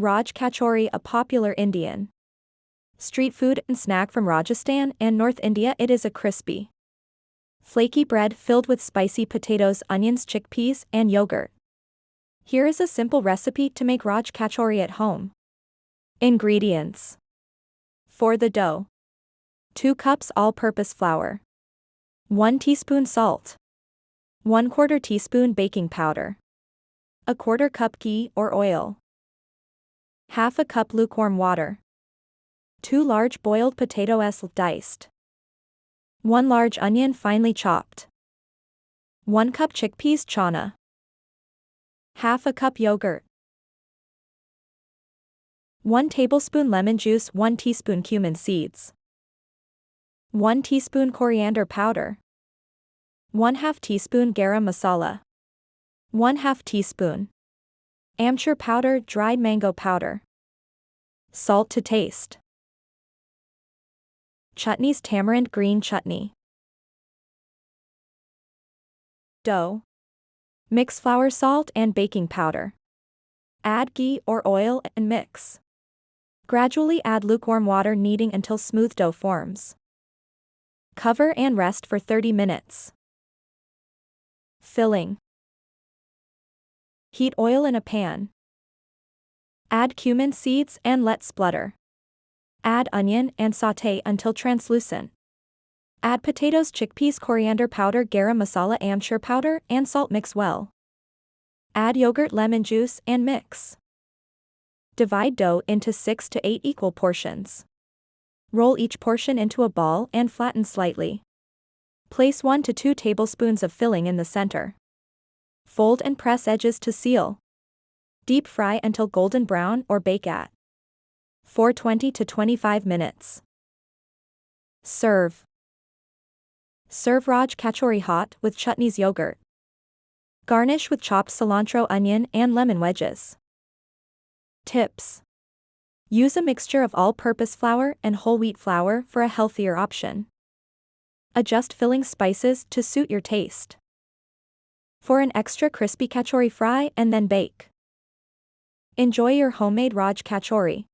Raj Kachori, a popular Indian street food and snack from Rajasthan and North India. It is a crispy, flaky bread filled with spicy potatoes, onions, chickpeas, and yogurt. Here is a simple recipe to make Raj Kachori at home. Ingredients. For the dough: 2 cups all-purpose flour, 1 teaspoon salt, 1/4 teaspoon baking powder, 1/4 cup ghee or oil, 1/2 cup lukewarm water, 2 large boiled potatoes diced, 1 large onion finely chopped, 1 cup chickpeas chana, 1/2 cup yogurt, 1 tablespoon lemon juice, 1 teaspoon cumin seeds, 1 teaspoon coriander powder, 1/2 teaspoon garam masala, 1/2 teaspoon amchur powder, dried mango powder, salt to taste. Chutneys: tamarind green chutney. Dough. Mix flour, salt, and baking powder. Add ghee or oil and mix. Gradually add lukewarm water, kneading until smooth dough forms. Cover and rest for 30 minutes. Filling. Heat oil in a pan. Add cumin seeds and let splutter. Add onion and sauté until translucent. Add potatoes, chickpeas, coriander powder, garam masala, amchur powder, and salt. Mix well. Add yogurt, lemon juice, and mix. Divide dough into 6 to 8 equal portions. Roll each portion into a ball and flatten slightly. Place 1 to 2 tablespoons of filling in the center. Fold and press edges to seal. Deep fry until golden brown or bake at 420 to 25 minutes. Serve. Serve Raj Kachori hot with chutneys, yogurt. Garnish with chopped cilantro, onion, and lemon wedges. Tips. Use a mixture of all-purpose flour and whole wheat flour for a healthier option. Adjust filling spices to suit your taste. For an extra crispy kachori, fry and then bake. Enjoy your homemade Raj Kachori.